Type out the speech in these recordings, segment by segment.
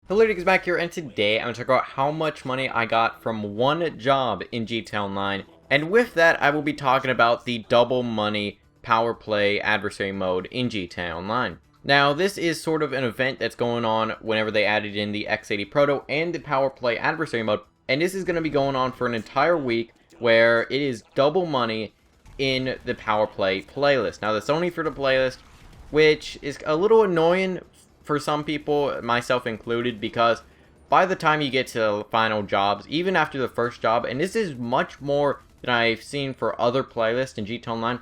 Hello, Diggs back here, and today I'm going to talk about how much money I got from one job in GTA Online. And with that, I will be talking about the double money power play adversary mode in GTA Online. Now, this is sort of an event that's going on whenever they added in the X80 Proto and the power play adversary mode. And this is going to be going on for an entire week where it is double money in the power play playlist. Now, that's only for the playlist, which is a little annoying for some people, myself included, because by the time you get to the final jobs, even after the first job, and this is much more than I've seen for other playlists in GTA Online,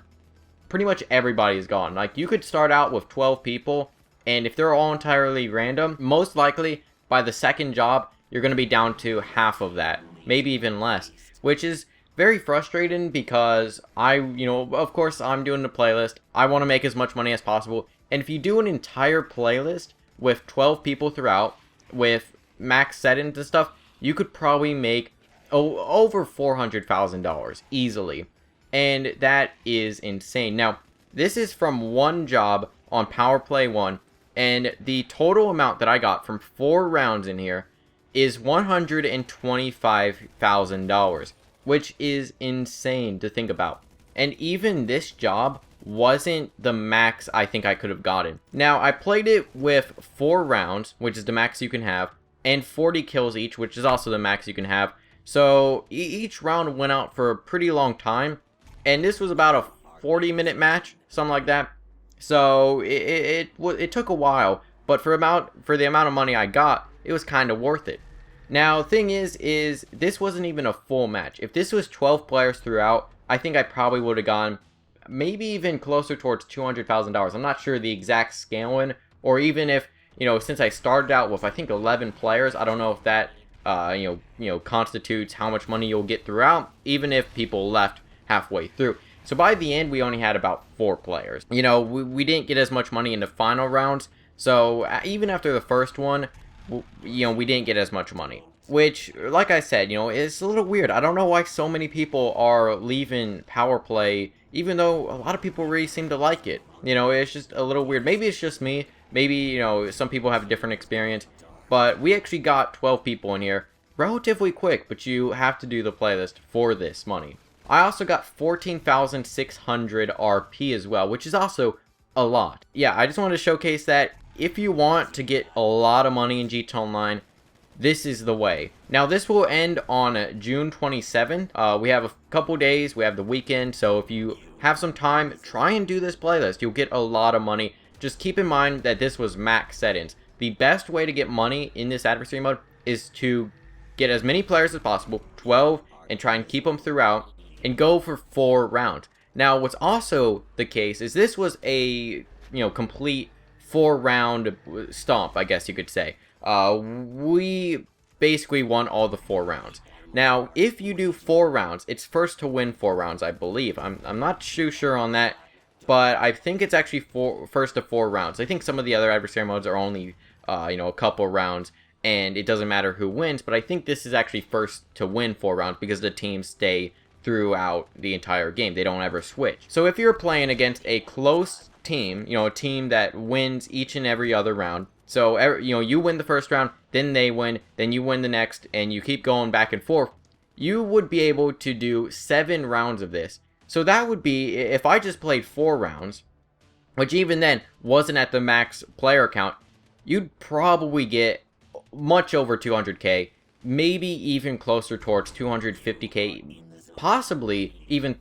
pretty much everybody is gone. Like, you could start out with 12 people, and if they're all entirely random, most likely by the second job, you're going to be down to half of that, maybe even less, which is very frustrating because of course, I'm doing the playlist. I want to make as much money as possible, and if you do an entire playlist with 12 people throughout, with max settings and stuff, you could probably make over $400,000 easily. And that is insane. Now, this is from one job on Power Play 1, and the total amount that I got from 4 rounds in here is $125,000, which is insane to think about. And even this job wasn't the max I think I could have gotten. Now, I played it with 4 rounds, which is the max you can have, and 40 kills each, which is also the max you can have. So each round went out for a pretty long time, and this was about a 40-minute match, something like that. So it took a while, but for the amount of money I got, it was kind of worth it. Now, thing is this wasn't even a full match. If this was 12 players throughout, I think I probably would have gone maybe even closer towards $200,000. I'm not sure the exact scaling, or even if, since I started out with, I think, 11 players, I don't know if that, constitutes how much money you'll get throughout, even if people left halfway through. So by the end, we only had about 4 players. We didn't get as much money in the final rounds, so even after the first one, we didn't get as much money. Which, like I said, it's a little weird. I don't know why so many people are leaving Power Play, even though a lot of people really seem to like it. It's just a little weird. Maybe it's just me. Maybe, some people have a different experience. But we actually got 12 people in here relatively quick, but you have to do the playlist for this money. I also got 14,600 RP as well, which is also a lot. Yeah, I just wanted to showcase that if you want to get a lot of money in GTA Online, this is the way. Now, this will end on June 27th. We have a couple days. We have the weekend. So if you have some time, try and do this playlist. You'll get a lot of money. Just keep in mind that this was max settings. The best way to get money in this adversary mode is to get as many players as possible, 12, and try and keep them throughout, and go for 4 rounds. Now, what's also the case is this was a, complete 4-round stomp, I guess you could say. We basically won all the 4 rounds. Now, if you do 4 rounds, it's first to win 4 rounds, I believe. I'm not too sure on that, but I think it's actually first to 4 rounds. I think some of the other adversary modes are only, a couple rounds, and it doesn't matter who wins, but I think this is actually first to win 4 rounds because the teams stay throughout the entire game. They don't ever switch. So if you're playing against a close team, a team that wins each and every other round, so, you win the first round, then they win, then you win the next, and you keep going back and forth, you would be able to do 7 rounds of this. So that would be, if I just played 4 rounds, which even then wasn't at the max player count, you'd probably get much over 200k, maybe even closer towards 250k, possibly even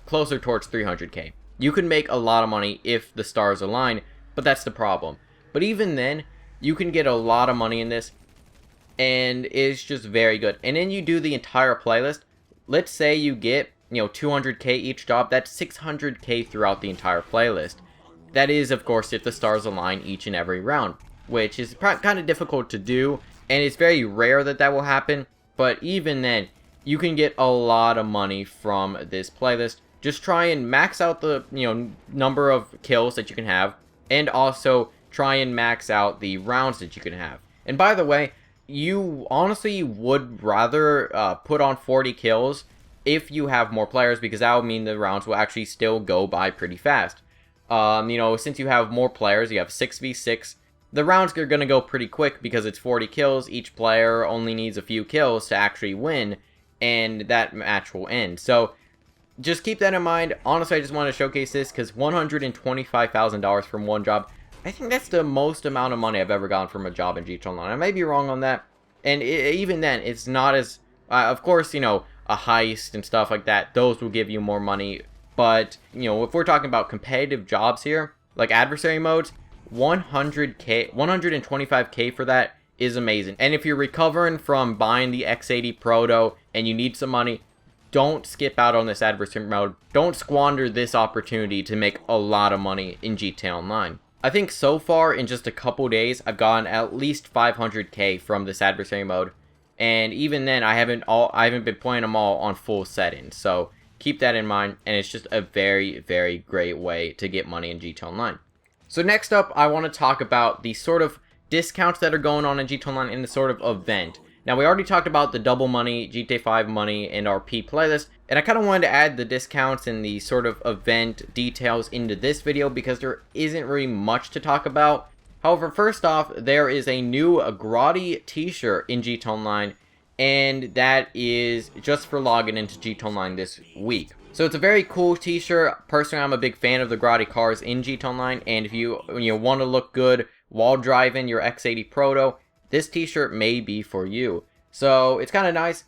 closer towards 300k. You can make a lot of money if the stars align, but that's the problem. But even then, you can get a lot of money in this, and it's just very good. And then you do the entire playlist. Let's say you get, 200k each job. That's 600k throughout the entire playlist. That is, of course, if the stars align each and every round, which is kind of difficult to do, and it's very rare that that will happen. But even then, you can get a lot of money from this playlist. Just try and max out the, number of kills that you can have, and also try and max out the rounds that you can have. And by the way, you honestly would rather put on 40 kills if you have more players, because that would mean the rounds will actually still go by pretty fast. Since you have more players, you have 6v6 the rounds are going to go pretty quick because it's 40 kills. Each player only needs a few kills to actually win, and that match will end. So just keep that in mind. Honestly, I just want to showcase this because $125,000 from one job, I think that's the most amount of money I've ever gotten from a job in GTA Online. I may be wrong on that, and even then, it's not as, of course, you know, a heist and stuff like that, those will give you more money, but, you know, if we're talking about competitive jobs here, like adversary modes, 100k, 125k for that is amazing. And if you're recovering from buying the X80 Proto and you need some money, don't skip out on this adversary mode. Don't squander this opportunity to make a lot of money in GTA Online. I think so far in just a couple days, I've gotten at least 500k from this adversary mode. And even then, I haven't been playing them all on full settings. So keep that in mind. And it's just a very, very great way to get money in GTA Online. So next up, I want to talk about the sort of discounts that are going on in GTA Online in the sort of event. Now, we already talked about the double money, GTA 5 money, and RP playlist, and I kind of wanted to add the discounts and the sort of event details into this video because there isn't really much to talk about. However, first off, there is a new Grotti t-shirt in GTA Online, and that is just for logging into GTA Online this week. So it's a very cool t-shirt. Personally, I'm a big fan of the Grotti cars in GTA Online, and if you want to look good while driving your X80 Proto, this t-shirt may be for you. So it's kind of nice.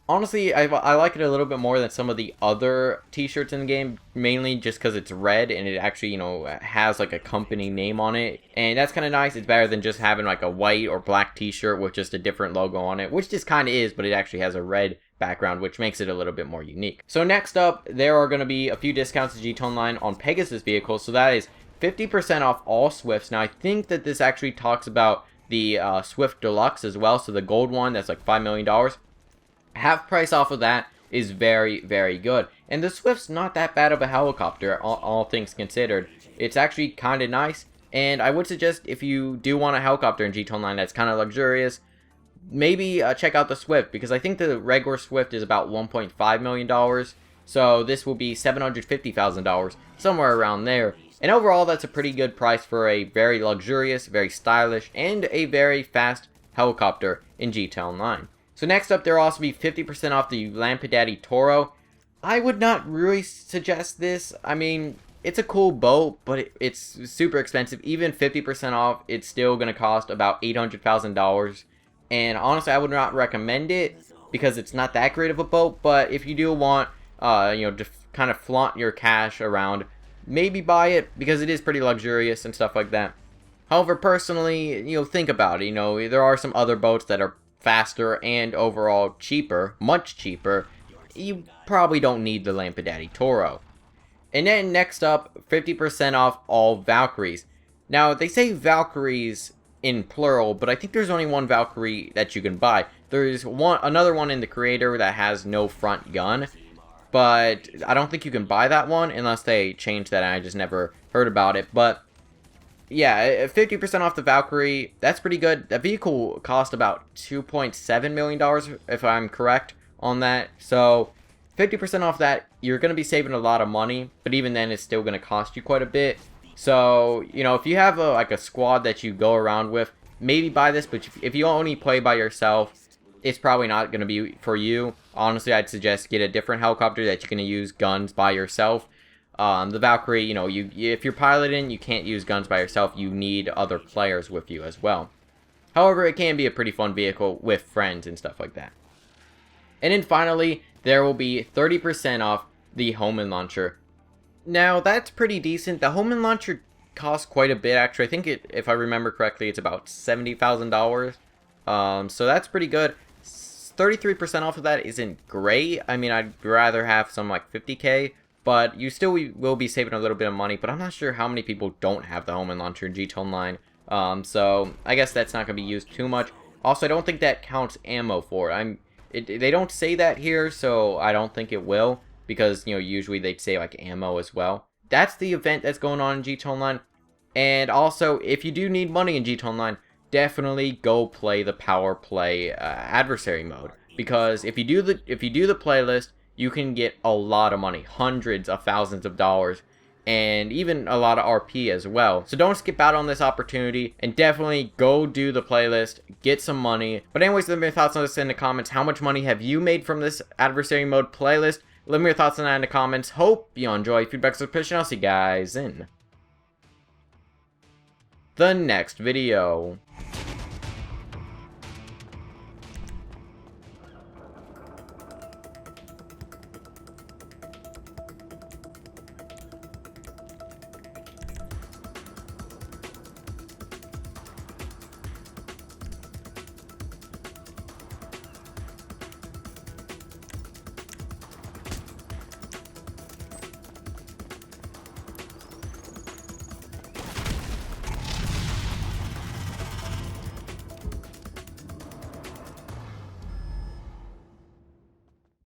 Honestly, I like it a little bit more than some of the other t-shirts in the game, mainly just because it's red and it actually, you know, has like a company name on it. And that's kind of nice. It's better than just having like a white or black t-shirt with just a different logo on it, which this kind of is, but it actually has a red background, which makes it a little bit more unique. So next up, there are going to be a few discounts in GTA Online on Pegasus vehicles. So that is 50% off all Swifts. Now, I think that this actually talks about the Swift Deluxe as well, so the gold one, that's like $5 million. Half price off of that is very, very good. And the Swift's not that bad of a helicopter, all things considered. It's actually kind of nice, and I would suggest if you do want a helicopter in GTA Online that's kind of luxurious, maybe check out the Swift, because I think the regular Swift is about $1.5 million, so this will be $750,000, somewhere around there. And overall, that's a pretty good price for a very luxurious, very stylish, and a very fast helicopter in GTA Online. So next up, there will also be 50% off the Lampadaddy Toro. I would not really suggest this. I mean, it's a cool boat, but it's super expensive. Even 50% off, it's still going to cost about $800,000. And honestly, I would not recommend it because it's not that great of a boat. But if you do want, to kind of flaunt your cash around, maybe buy it because it is pretty luxurious and stuff like that. However, personally, think about it. There are some other boats that are faster and overall cheaper, much cheaper. You probably don't need the Lampadaddy Toro. And then next up, 50% off all Valkyries. Now, they say Valkyries in plural, but I think there's only one Valkyrie that you can buy. There's another one in the creator that has no front gun, but I don't think you can buy that one unless they change that, and I just never heard about it. But yeah, 50% off the Valkyrie, that's pretty good. That vehicle cost about $2.7 million, if I'm correct on that. So 50% off that, you're going to be saving a lot of money, but even then, it's still going to cost you quite a bit. So, if you have a squad that you go around with, maybe buy this, but if you only play by yourself, it's probably not going to be for you. Honestly, I'd suggest get a different helicopter that you can use guns by yourself. The Valkyrie, if you're piloting, you can't use guns by yourself. You need other players with you as well. However, it can be a pretty fun vehicle with friends and stuff like that. And then finally, there will be 30% off the Homing Launcher. Now, that's pretty decent. The Homing Launcher costs quite a bit, actually. I think, if I remember correctly, it's about $70,000. So that's pretty good. 33% off of that isn't great. I mean, I'd rather have some like 50k, but you still will be saving a little bit of money. But I'm not sure how many people don't have the Homing Launcher in GTA Online. So I guess that's not going to be used too much. Also, I don't think that counts ammo for it. They don't say that here, so I don't think it will. Because, usually they'd say, like, ammo as well. That's the event that's going on in GTA Online. And also, if you do need money in GTA Online, definitely go play the Power Play adversary mode. Because if you do the playlist, you can get a lot of money. Hundreds of thousands of dollars. and even a lot of RP as well. So don't skip out on this opportunity, and definitely go do the playlist, get some money. But anyways, let me know your thoughts on this in the comments. How much money have you made from this adversary mode playlist? Let me know your thoughts on that in the comments. Hope you enjoy. Feedback, subscription. I'll see you guys in the next video.